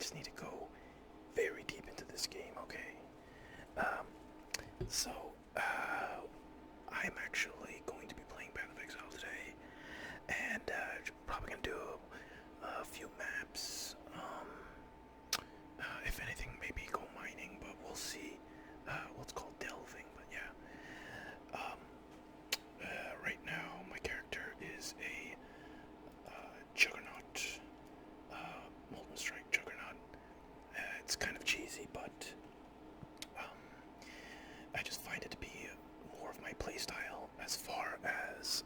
just need to go very deep into this game, okay? Um, so, I'm actually going to be playing Path of Exile today, and probably gonna do a few maps. If anything, maybe go mining, but we'll see. What's called delving, but yeah. Um, right now, my character is a Juggernaut, Molten Strike Juggernaut. It's kind of cheesy, but um, I just find it to be more of my playstyle as far as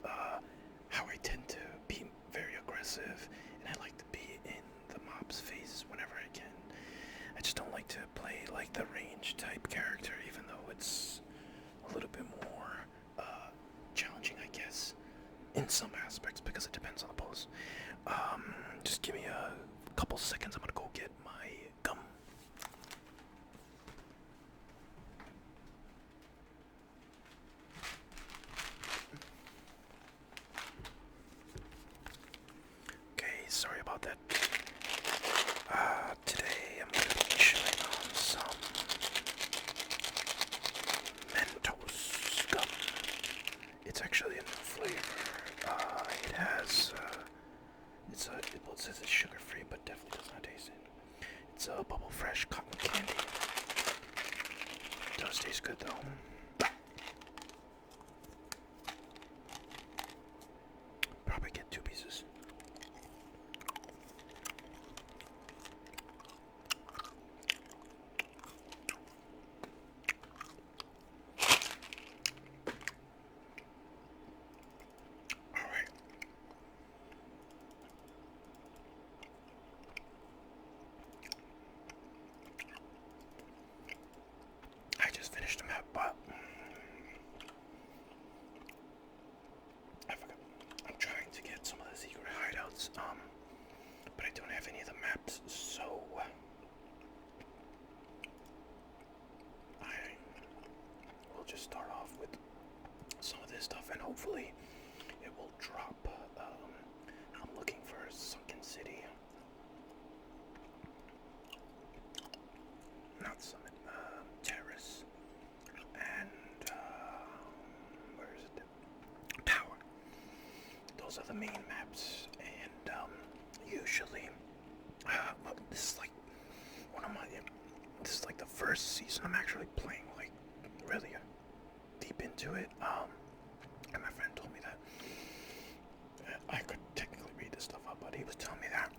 how I tend to be very aggressive, and I like to be in the mob's face whenever I can. I just don't like to play like the range type character, even though it's a little bit more challenging, I guess, in some aspects, because it depends on the boss. Just give me a couple seconds. I'm gonna go get my gum. Okay, sorry about that. Today I'm gonna be chewing on some Mentos gum. It's actually a new flavor. It has, it says it's sugar-free, but definitely does not taste it. It's a Bubble Fresh cotton candy. It does taste good though. Probably get 2 pieces. Alright. I just finished a map, but I forgot. I'm trying to get some of the secret hideouts, but I don't have any of the maps, so I will just start off with some of this stuff, and hopefully it will drop. I'm looking for a sunken city. Not summit, terrace, and where is it? Tower. Those are the main maps, and usually, well, this is like one of my. This is like the first season I'm actually playing, like really deep into it. And my friend told me that I could technically read this stuff up, but he was telling me that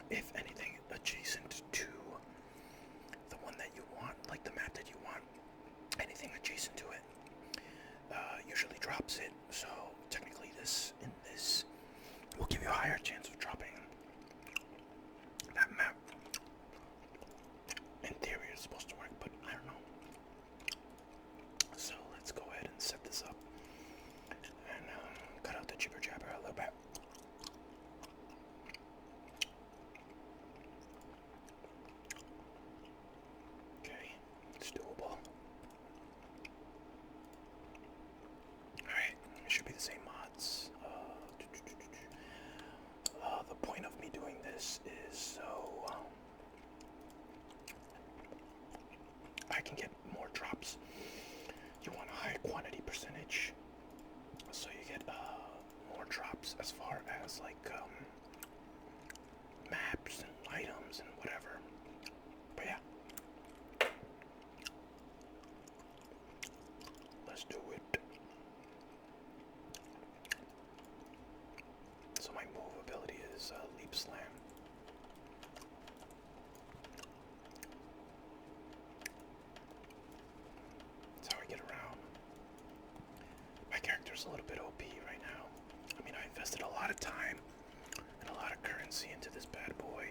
if anything adjacent to the one that you want, like the map that you want, anything adjacent to it usually drops it. So technically this will give you a higher chance of dropping that map. In theory it's supposed to work, but I don't know. So let's go ahead and set this up and cut out the jibber jabber a little bit. Okay, it's doable. Alright, it should be the same mods. The point of me doing this is so I can get more drops. You want a high quantity percentage, so you get more drops as far as like maps and items and whatever. But yeah, let's do it. So my move ability is leap slam. That's how I get around. My character's a little bit OP right now. I mean, I invested a lot of time and a lot of currency into this bad boy.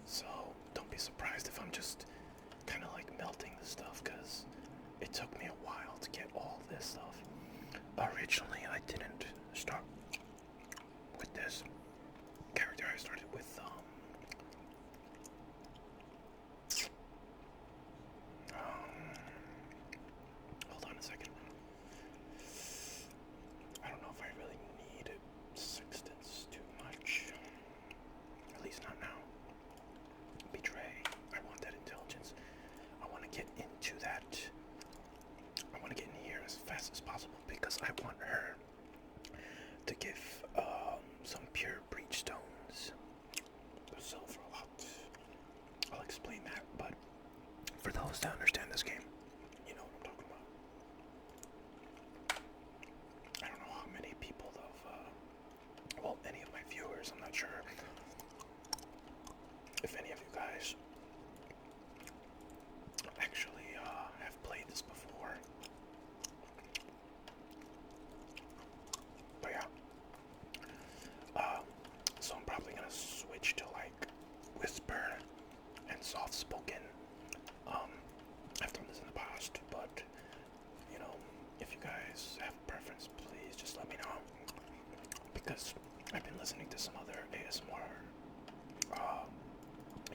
So don't be surprised if I'm just kind of like melting the stuff, because it took me a while to get all this stuff. Originally, I didn't start with this character. I started with hold on a second. I don't know if I really need 6 possible because I want her to give some pure breach stones. Those sell for a lot. I'll explain that, but for those that understand this game, you know what I'm talking about. I don't know how many people well, any of my viewers, I'm not sure if any of you guys actually have played this before. But yeah. So I'm probably gonna switch to like whisper and soft spoken. I've done this in the past, but you know, if you guys have a preference, please just let me know. Because I've been listening to some other ASMR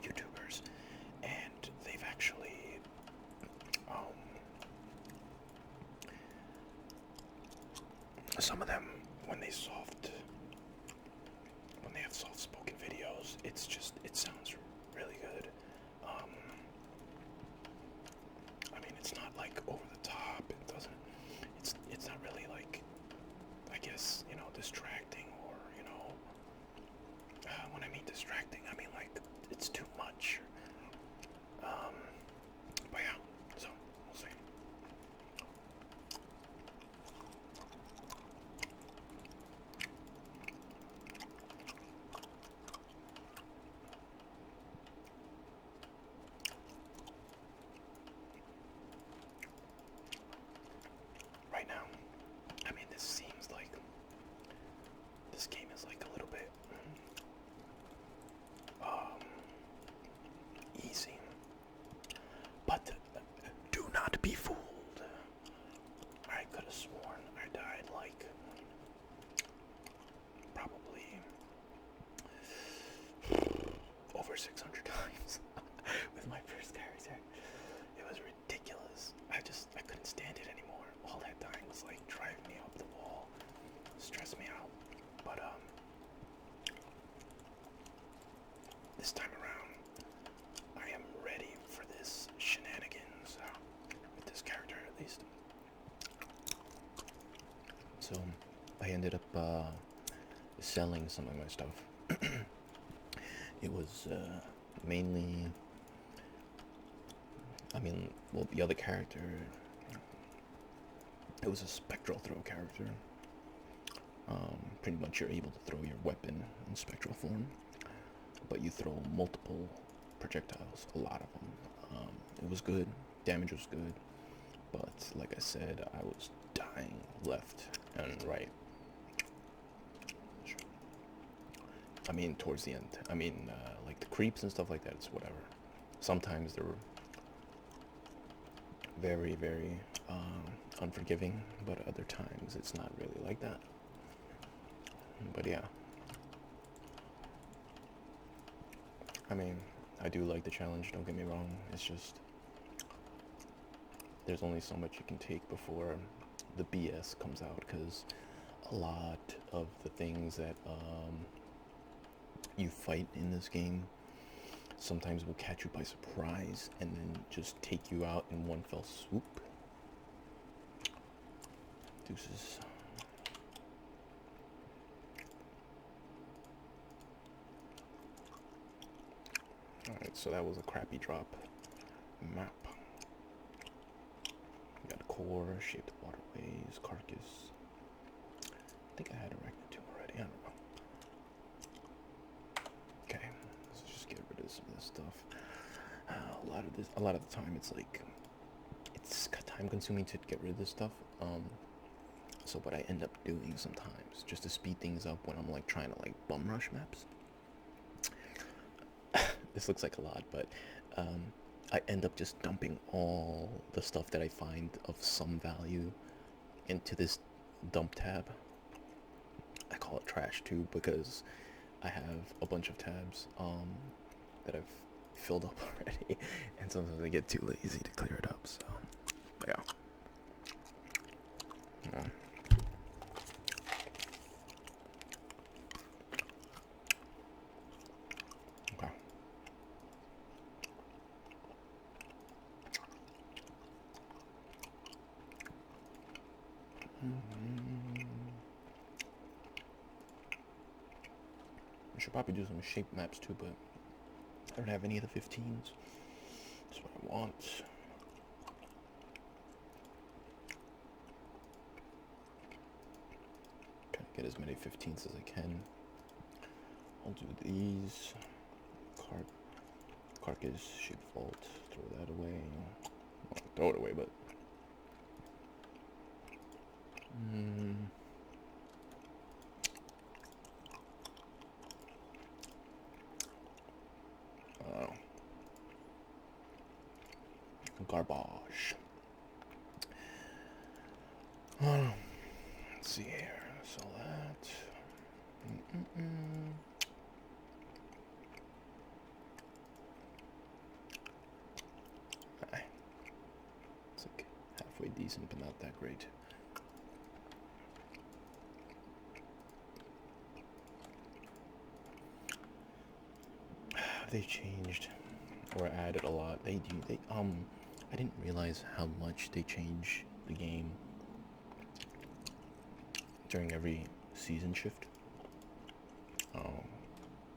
YouTubers, and they've actually some of them when they have soft spoken videos, it sounds really good. I mean, it's not like over the top. It's not really like, I guess, you know, distracting, or you know, when I mean distracting, I mean like it's too much. But yeah, so we'll see. Right now, I mean, this game is like a little bit easy, but do not be fooled. I could have sworn I died like probably over 600 times with my first character. It was ridiculous. I couldn't stand it anymore. All that dying was like driving me up the wall, stressed me out. But this time around, I am ready for this shenanigans, with this character at least. So I ended up selling some of my stuff. It was mainly, I mean, well, the other character, it was a spectral throw character. Pretty much you're able to throw your weapon in spectral form, but you throw multiple projectiles, a lot of them. It was good, damage was good, but like I said, I was dying left and right. I mean, towards the end. I mean, like the creeps and stuff like that, it's whatever. Sometimes they're very, very unforgiving, but other times it's not really like that. But yeah. I mean, I do like the challenge, don't get me wrong. It's just, there's only so much you can take before the BS comes out, because a lot of the things that you fight in this game sometimes will catch you by surprise and then just take you out in one fell swoop. Deuces. Alright, so that was a crappy drop map. We got core, shaped waterways, carcass. I think I had a record too already, I don't know. Okay, let's just get rid of some of this stuff. A lot of the time it's like, it's time consuming to get rid of this stuff. So what I end up doing sometimes, just to speed things up when I'm like trying to like bum rush maps. This looks like a lot, but I end up just dumping all the stuff that I find of some value into this dump tab. I call it trash too, because I have a bunch of tabs that I've filled up already, and sometimes I get too lazy to clear it up, so yeah. Okay. I should probably do some shape maps too, but I don't have any of the 15s. That's what I want. Trying to get as many 15s as I can. I'll do these. Carcass, shape vault, throw that away. Well, throw it away, but garbage. Let's see here. So that. It's like halfway decent, but not that great. They changed or added a lot. They I didn't realize how much they change the game during every season shift.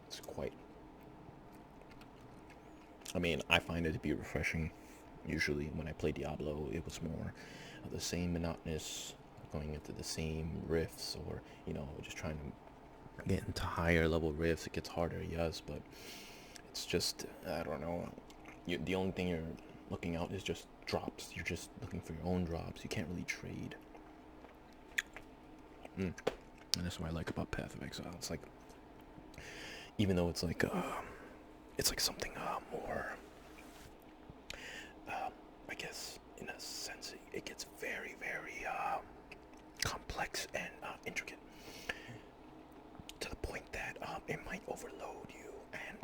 It's quite. I mean, I find it to be refreshing. Usually, when I play Diablo, it was more of the same monotonous, going into the same riffs, or just trying to get into higher level riffs. It gets harder, yes, but it's just, I don't know. The only thing you're looking out is just drops. You're just looking for your own drops. You can't really trade. And that's what I like about Path of Exile. It's like, even though it's like something more, I guess, in a sense, it gets very, very complex and intricate, to the point that it might overload you, and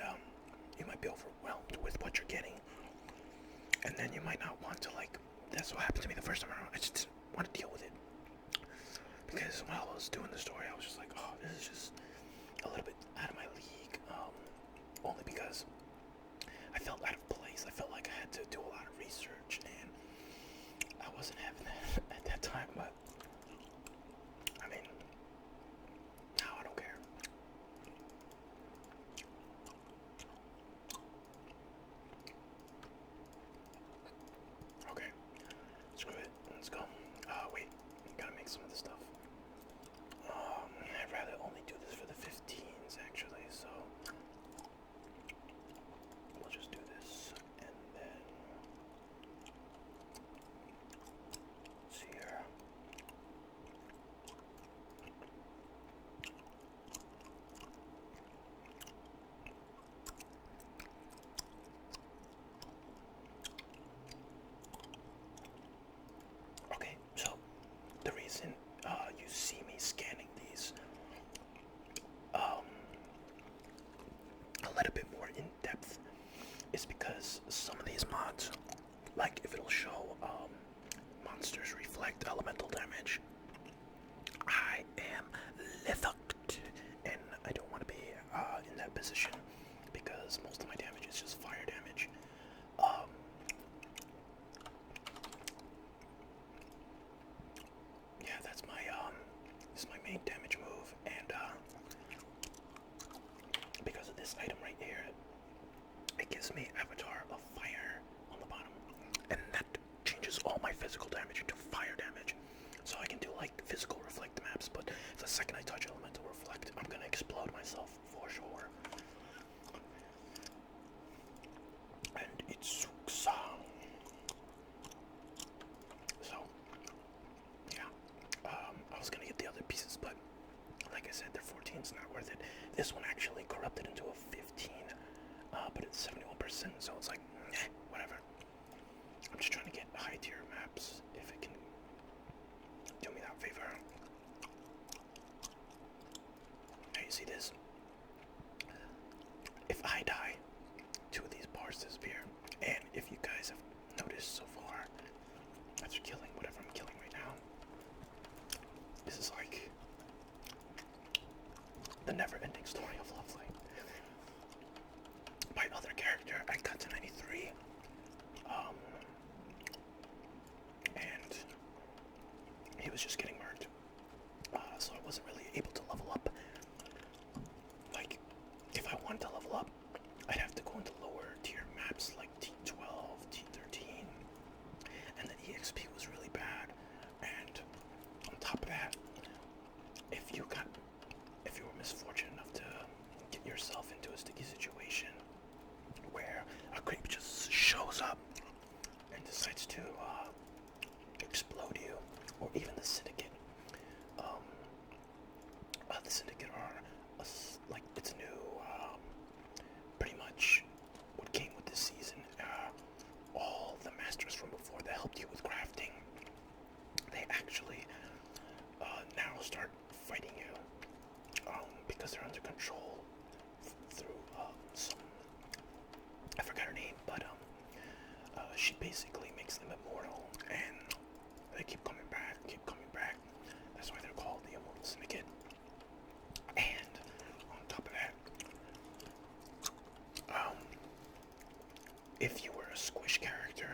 you might be overwhelmed with what you're getting, and then you might not want to, like, that's what happened to me the first time around. I just didn't want to deal with it, because when I was doing the story, I was just like, oh, this is just a little bit out of my league, only because I felt out of place. I felt like I had to do a lot of research, and I wasn't having that at that time, but I mean, now I don't care. Okay, screw it, let's go. Wait, gotta make some of the stuff. I'd rather only do this for the 15s, actually, so we'll just do this, and then let's see here. Okay, so the reason you see me scanning these a little bit more in depth is because some of these mods, like if it'll show monsters reflect elemental damage, I am lithocked, and I don't want to be in that position, because most of my damage is just fire damage. Yeah, that's my this is my main damage move, and because of this item right here, it gives me avatar of fire on the bottom, and that changes all my physical damage into fire damage. So I can do like physical reflect maps, but the second I touch elemental reflect, I'm gonna explode myself for sure. And it sucks. So yeah, I was gonna get the other pieces, but like I said, they're 14, it's not worth it. This one actually corrupted into a 15, but it's 71%, so it's like, whatever. I'm just trying to get high tier maps, if it can do me that favor. Hey, you see this? If I die, 2 of these bars disappear, and if you guys have noticed so far, after killing whatever I'm killing right now, this is like the never-ending story of Lovely. My other character, I got to 93, and he was just getting murked. if you were misfortunate enough to get yourself into a sticky situation where a creep just shows up and decides to explode you, or even the Syndicate. The Syndicate are like it's new. Pretty much what came with this season. All the masters from before that helped you with crafting, they actually now start fighting you because they're under control through some. I forgot her name, but she basically makes them immortal, and they keep coming back, That's why they're called the Immortal Syndicate. And on top of that, if you were a squish character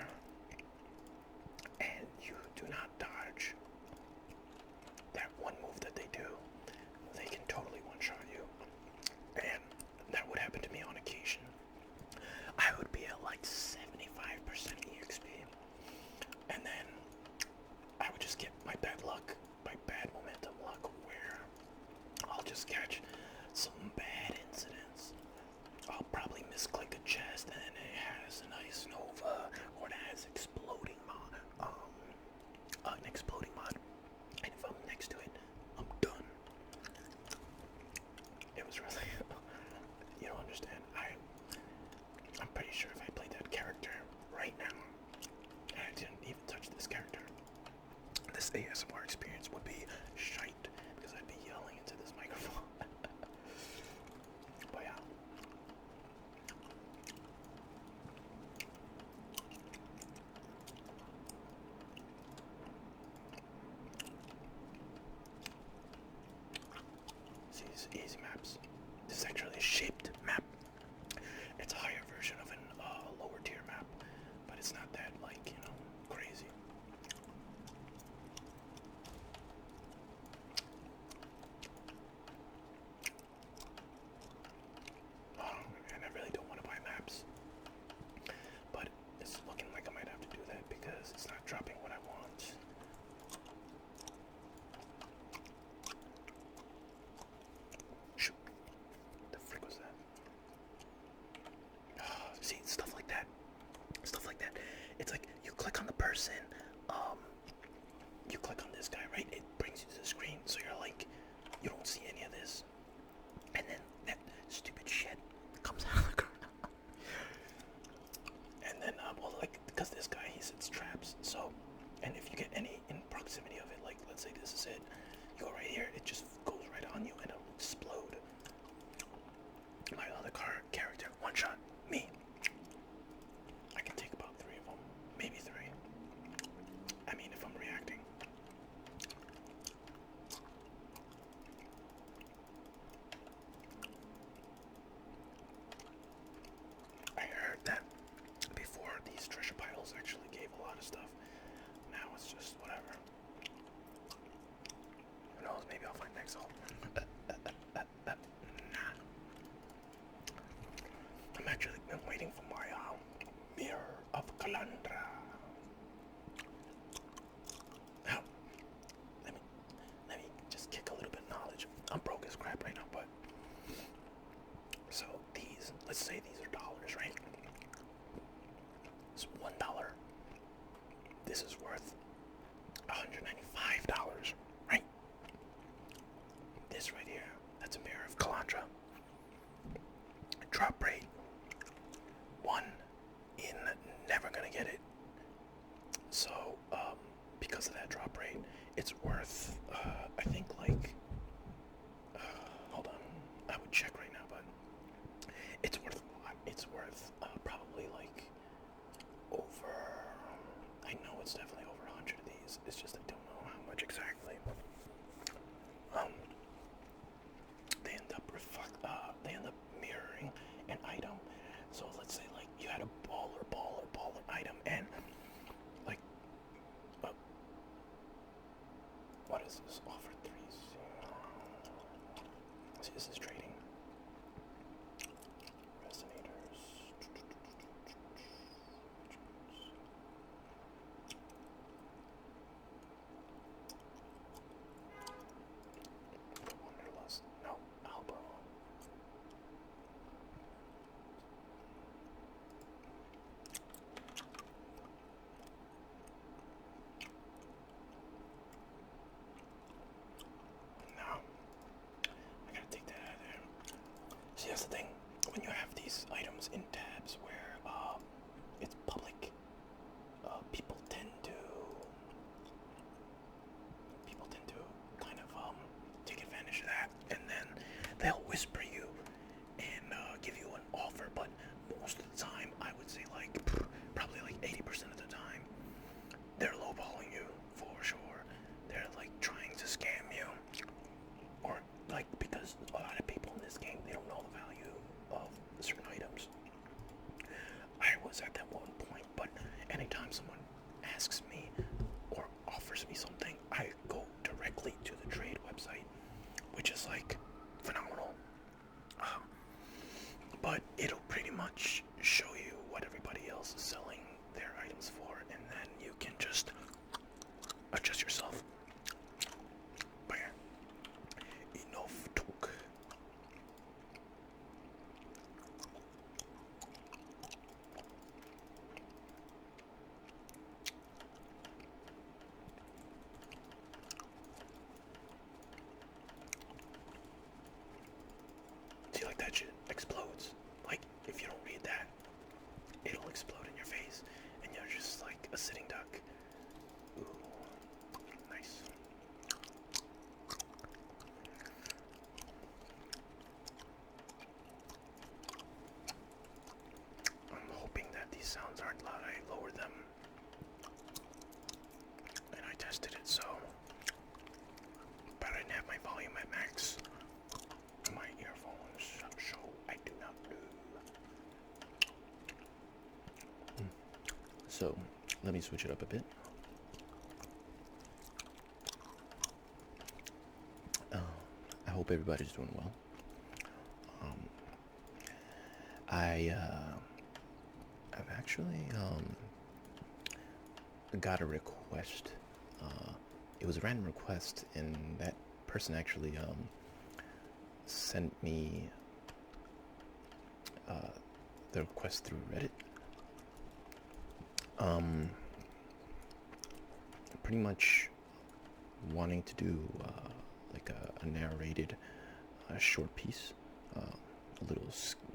and you do not dodge that one move that they do, they can totally one-shot you. And that would happen to me on occasion. I would be at like 75% EXP, and then I would just get my bad luck, my bad momentum luck, where I'll just catch some bad incidents. I'll probably misclick a chest and it has a nice Nova, or it has exploding mod, an exploding mod, and if I'm next to it, I'm done. It was really, you don't understand. I'm pretty sure if I played that character right now, and I didn't even touch this character, this ASMR experience would be shite, because I'd be yelling into this microphone. But yeah. See these easy maps. This is actually a shaped map. It's a higher version of a lower tier map, but it's not that, like, crazy. And I really don't want to buy maps, but it's looking like I might have to do that because it's not dropping what I want. Shoot. The frick was that? See, stuff like that. It's like you click on the person, you click on this guy, right? It brings you to the screen, so you're like, you don't see any of this, and then that stupid shit comes out of the ground. And then, well, like, because this guy, he sets traps, so, and if you get any in proximity of it, like, let's say this is it, you go right here, it just goes right on you, and it'll explode. My other character, one shot, me. I can take about 3 of them, maybe 3. I mean, if I'm reacting. I heard that before these treasure piles actually gave a lot of stuff. Now it's just whatever. Who knows? Maybe I'll find Exile. Nah. I'm actually been waiting for my Mirror of Calandra. Now, let me just kick a little bit of knowledge. I'm broke as crap right now, but so these, let's say these are dollars, right? It's $1. This is worth $195, right? This right here, that's a Mirror of Calandra. Drop rate 1 in never gonna get it. So because of that drop rate, it's worth I think like hold on, I would check right now, but it's worth a lot. It's worth probably like over, I know it's definitely over 100 of these. It's just I don't know how much exactly. They end up mirroring an item. So let's say like you had a baller item, and like what is this? Offer 3. See, this is trading. Resonators. that's the thing. When you have these items in tabs where it's public, people tend to kind of take advantage of that, and then they'll whisper you and give you an offer. But most of the time, I would say like probably like 80% of the time, they're lowballing you for sure. They're like trying to scam you, or like because a lot of people in this game, they don't know the value of certain items. I was at that one point, but anytime someone asks me or offers me something, I go directly to the trade website, which is like phenomenal. But it'll pretty much show you what everybody else is selling their items for, and then you can just adjust yourself. But yeah, enough talk. See, like that shit explodes. Like, if you don't read that, it'll explode in your face, and you're just like a sitting duck. Ooh, nice. I'm hoping that these sounds aren't loud. I lowered them, and I tested it, so, but I didn't have my volume at max. My earphones, so I do not know. So, let me switch it up a bit. I hope everybody's doing well. I've actually got a request. It was a random request, and that person actually sent me the request through Reddit. Pretty much wanting to do like a narrated short piece, a little,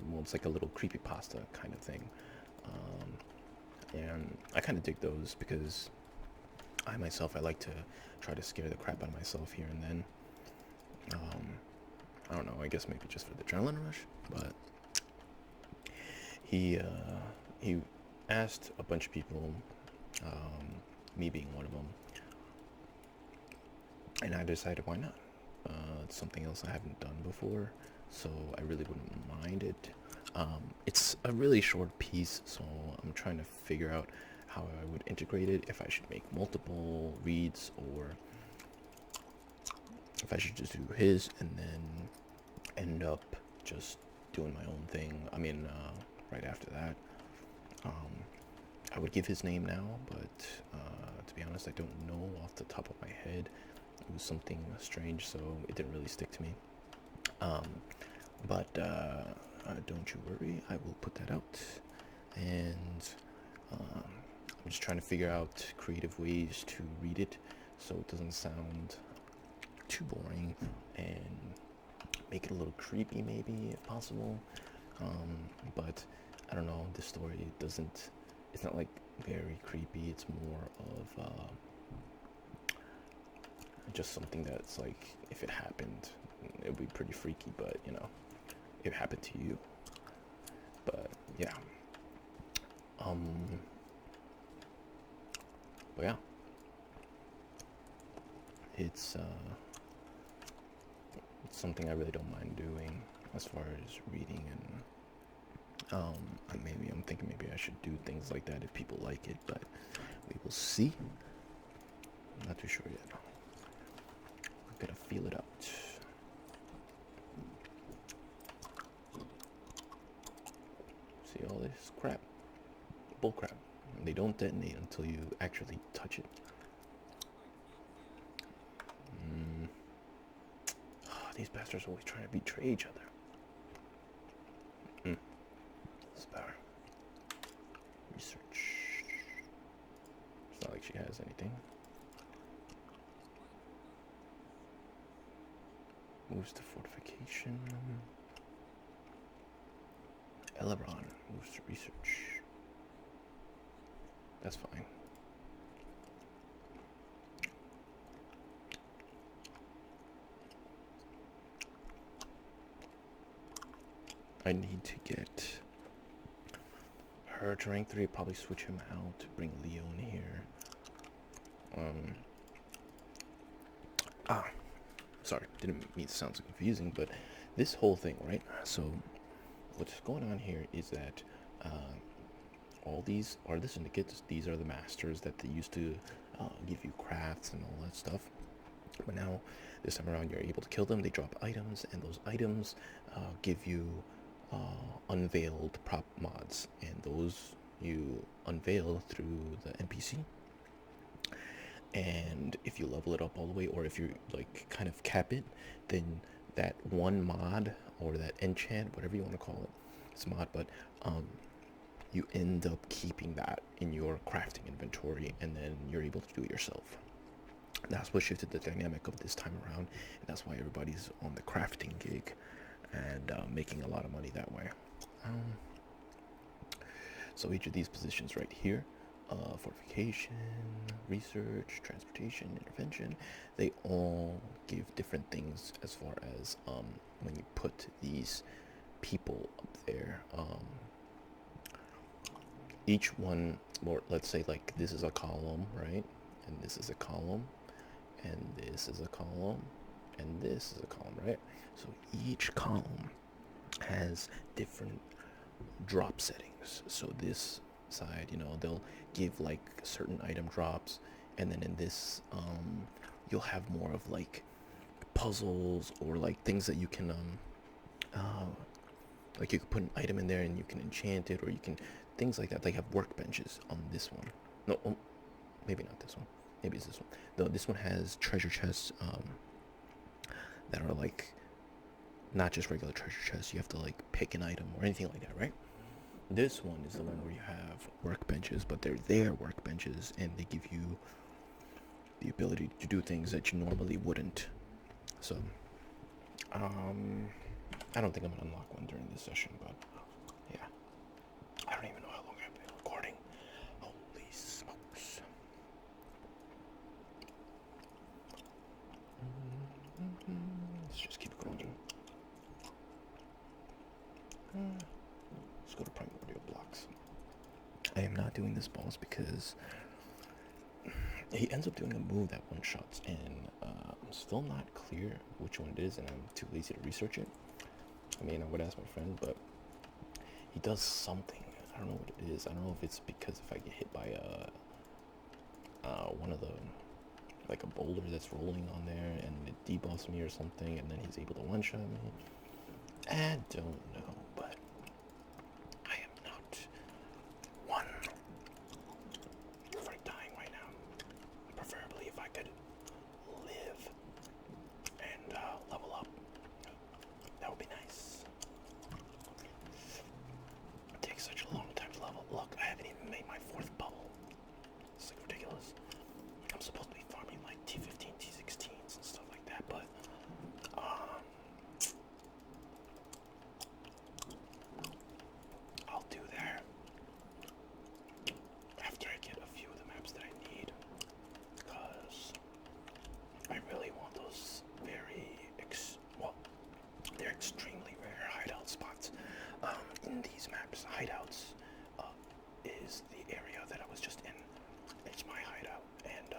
well, it's like a little creepypasta kind of thing, and I kind of dig those because I myself, I like to try to scare the crap out of myself here and then. I don't know, I guess maybe just for the adrenaline rush, but he asked a bunch of people, me being one of them, and I decided why not. It's something else I haven't done before, so I really wouldn't mind it. It's a really short piece, so I'm trying to figure out how I would integrate it, if I should make multiple reads, or if I should just do his and then end up just doing my own thing. I mean, right after that, I would give his name now, but to be honest, I don't know off the top of my head. It was something strange, so it didn't really stick to me. But don't you worry, I will put that out. And I'm just trying to figure out creative ways to read it so it doesn't sound too boring, and make it a little creepy maybe if possible. But I don't know, this story it's not like very creepy. It's more of just something that's like, if it happened, it would be pretty freaky, but you know, it happened to you. But yeah, but yeah, it's something I really don't mind doing as far as reading, and maybe I'm thinking maybe I should do things like that if people like it, but we will see. I'm not too sure yet. I'm gonna feel it out. See all this crap, bull crap. They don't detonate until you actually touch it. These bastards always trying to betray each other. This power. Research. It's not like she has anything. Moves to fortification. Eleron moves to research. That's fine. I need to get her to rank 3, probably switch him out to bring Leo in here. Sorry, didn't mean to sound so confusing, but this whole thing, right? So what's going on here is that all these are the syndicates. These are the masters that they used to give you crafts and all that stuff. But now, this time around, you're able to kill them. They drop items, and those items give you unveiled prop mods, and those you unveil through the NPC. And if you level it up all the way, or if you like kind of cap it, then that one mod or that enchant, whatever you want to call it, it's mod, but you end up keeping that in your crafting inventory, and then you're able to do it yourself. That's what shifted the dynamic of this time around, and that's why everybody's on the crafting gig and making a lot of money that way. So each of these positions right here, fortification, research, transportation, intervention, they all give different things as far as when you put these people up there. Each one, or let's say like this is a column, right? And this is a column, and this is a column, and this is a column, right? So each column has different drop settings. So this side, they'll give like certain item drops, and then in this you'll have more of like puzzles or like things that you can like you could put an item in there and you can enchant it, or you can things like that. They have workbenches on this one. No, maybe not this one. Maybe it's this one. No, this one has treasure chests that are like not just regular treasure chests. You have to like pick an item or anything like that, right? This one is the one where you have workbenches, but they're their workbenches, and they give you the ability to do things that you normally wouldn't. So, I don't think I'm gonna unlock one during this session, but yeah. I don't even know how long I've been recording. Holy smokes. Let's just keep going. Let's go to primordial blocks. I am not doing this boss because he ends up doing a move that one-shots, and I'm still not clear which one it is, and I'm too lazy to research it. I mean, I would ask my friend, but he does something. I don't know what it is. I don't know if it's because if I get hit by one of the, like a boulder that's rolling on there, and it debuffs me or something, and then he's able to one-shot me. I don't know, but I am not one for dying right now. Preferably if I could live and level up, that would be nice. It takes such a long time to level. Look, I haven't even made my 4th bubble. It's like ridiculous. I'm supposed to be farming like T15, T16s and stuff like that, but I'll do that after I get a few of the maps that I need, because I really want those they're extremely rare hideout spots. In these maps, hideouts is the area that I was just in. It's my hideout, and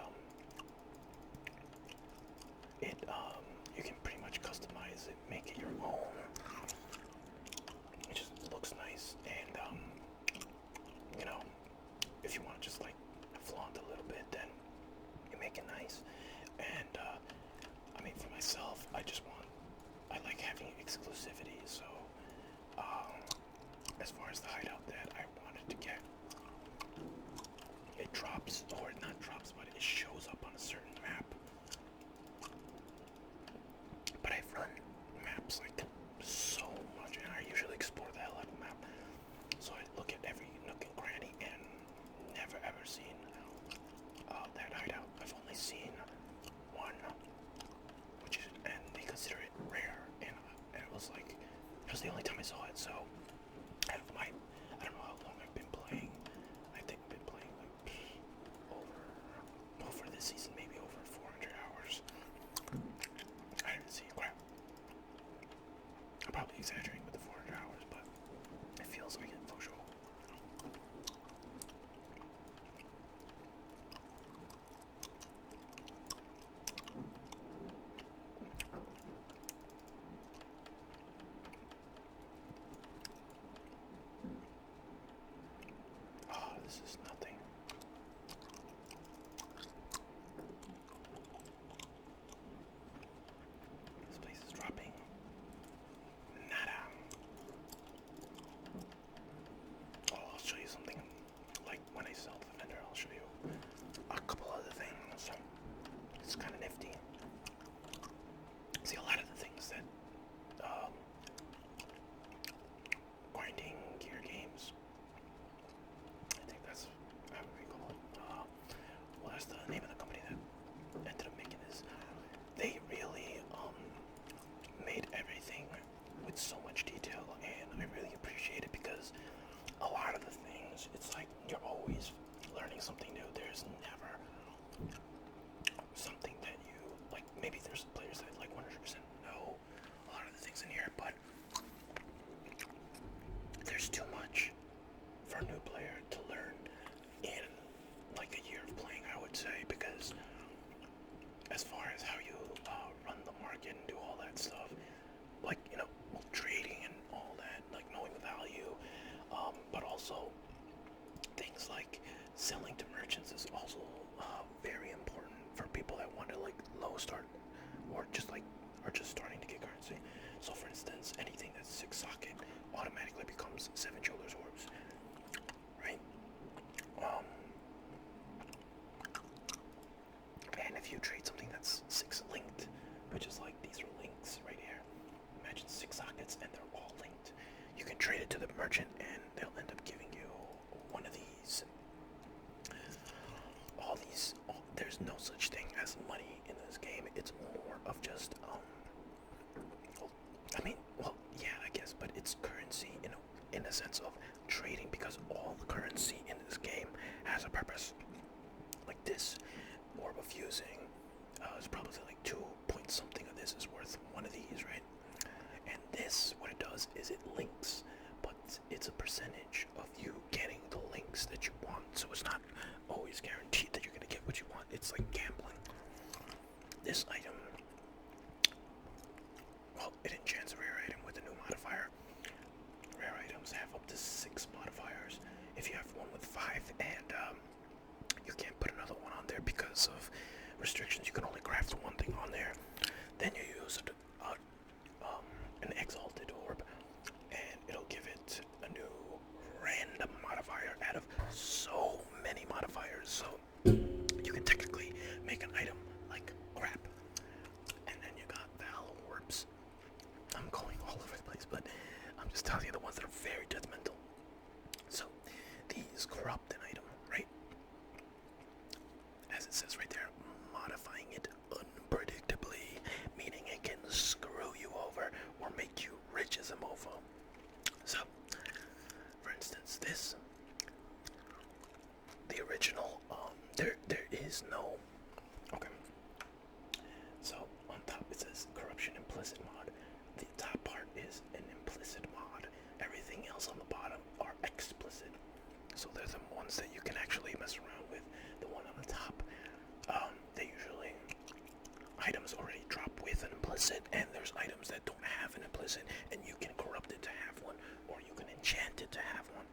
you can pretty much customize it, make it your own. It just looks nice, and if you want to just like flaunt a little bit, then you make it nice. And I mean, for myself, I like having exclusivity. So as far as the hideout that I wanted to get, it drops, or not drops, but it shows up on a certain map. But I've run maps like so much, and I usually explore the hell out of the map. So I look at every nook and cranny and never ever seen that hideout. I've only seen one, and they consider it rare, and it was the only time I saw it. So I have season maybe over 400 hours. I didn't see crap. I'm probably exaggerating with the 400 hours, but it feels like it for sure. Oh, this is nothing. This place is dropping nada. Oh, I'll show you something. Like when I sell the vendor, I'll show you a couple other things. It's kind of nifty. See, a lot of the things that grinding gear games, I think that's how we call it. Well, that's the name of the company that ended up making this. They really made everything with so much detail, and I really appreciate it because a lot of the things, it's like you're always learning something new. There's never something that you like. Maybe there's players that like 100% know a lot of the things in here, but there's too much for a new player to learn in like a year of playing, I would say, because as far as how you run the market and do all that stuff, like, you know, trading and all that, like knowing the value, but also things like selling to merchants is also very important for people that want to like low start or just starting to get currency. So for instance, anything that's 6 socket automatically becomes 7 jeweler's orbs, right? And if you trade something that's 6 linked, which is like these are links right here. Imagine 6 sockets and they're all linked. You can trade it to the merchant and they'll end up giving you one of these. There's no such thing as money in this game. It's more of just yeah, I guess, but it's currency in a sense of trading, because all the currency in this game has a purpose. Like this orb of fusing is probably like 2 point something of this is worth one of these, right? And this, what it does is it links, but it's a percentage of you getting the links that you want. So it's not always guaranteed that you're gonna get what you want. It's like gambling. This item, well, it enchants a rare item with a new modifier. Rare items have up to 6 modifiers. If you have one with 5 and you can't put another one on there because of restrictions, you can only craft one thing on there, then you use an exalted orb and it'll give it a new random modifier out of so many modifiers. So you can technically make an item like crap. And then you got Val orbs. I'm going all over the place, but I'm just telling you the ones that are very judgmental. So these corrupt an item, right? As it says right there, modifying it unpredictably, meaning it can screw you over or make you rich as a mofo. So, for instance, this, the original, there is no, okay, so on top it says corruption implicit mod. The top part is an implicit mod. Everything else on the bottom are explicit. So they're the ones that you can actually mess around with. The one on the top, they usually, items already drop with an implicit, and there's items that don't have an implicit, and you can corrupt it to have one, or you can enchant it to have one.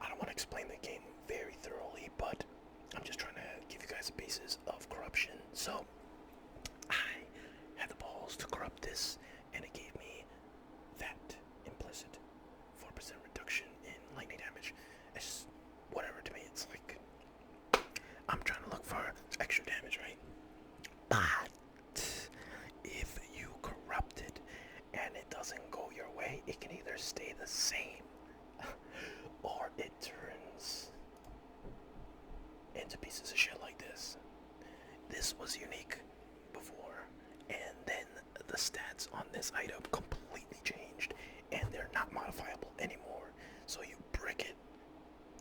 I don't want to explain the game very thoroughly, but I'm just trying to give you guys the basis of corruption. So I had the balls to corrupt this, and it gave me that implicit 4% reduction in lightning damage. It's just whatever to me. It's like I'm trying to look for extra damage, right? But if you corrupt it and it doesn't go your way, it can either stay the same or it turns into pieces of shit like this. This was unique before, and then the stats on this item completely changed, and they're not modifiable anymore. So you brick it.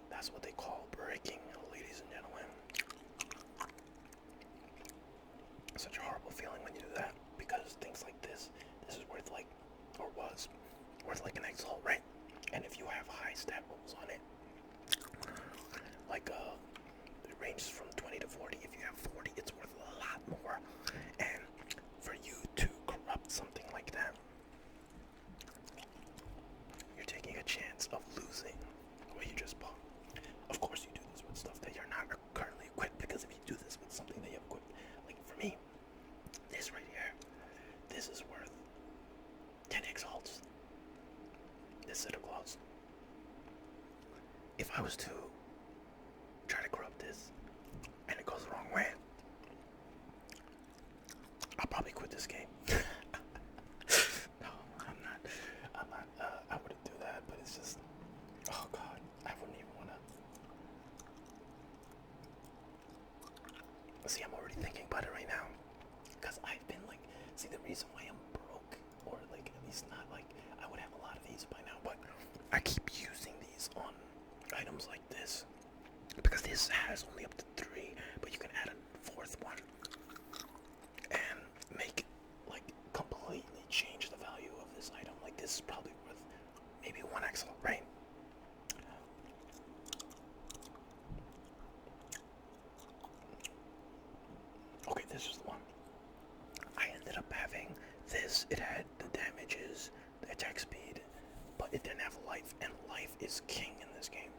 That's what they call bricking, ladies and gentlemen. such a horrible feeling when you do that, because things like this is worth like, or was worth like an exalt, right? And if you have high stat rolls on it, like it ranges from 20 to 40. If you have 40, it's worth a lot more. And for you to corrupt something like that, you're taking a chance of losing what you just bought. Of course, you do this with stuff that you're not currently equipped, because if you do this with something that you have equipped, like for me, this right here, this is worth 10 exalts. This set of gloves. If I was to try to corrupt this and it goes the wrong way, I'll probably quit this game. No, I'm not. I wouldn't do that, but it's just, oh god, I wouldn't even wanna. See, I'm already thinking about it right now, because I've been like, see, the reason why I'm broke, or like at least not like, I would have a lot of these by now, but I keep using these on items like this, because this has only up to 3, but you can add a 4th one and make like completely change the value of this item. Like this is probably worth maybe 1 excellent, right? Okay, this is the one. I ended up having this. It had the damages, the attack speed, but it didn't have life, and life is king in this game.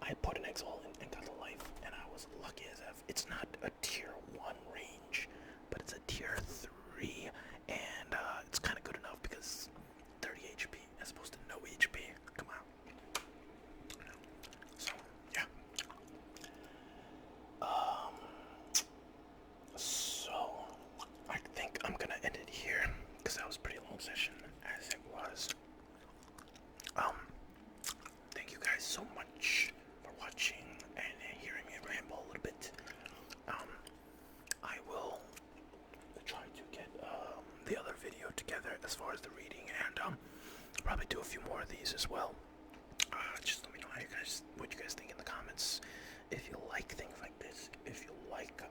I put an exalt and got the life, and I was lucky as F. It's not a tier 1 range, but it's a tier 3, and it's kind of good enough because 30 HP as opposed to no HP. Come on. So, yeah. So, I think I'm gonna end it here, because that was a pretty long session, as it was. Thank you guys so much for watching and hearing me ramble a little bit. I will try to get the other video together as far as the reading, and probably do a few more of these as well. Just let me know what you guys think in the comments. If you like things like this, if you like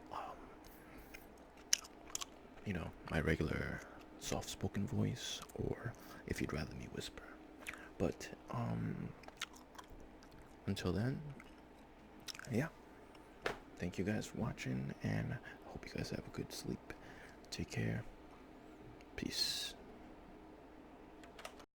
you know, my regular soft-spoken voice, or if you'd rather me whisper. But until then, yeah, thank you guys for watching, and I hope you guys have a good sleep. Take care. Peace.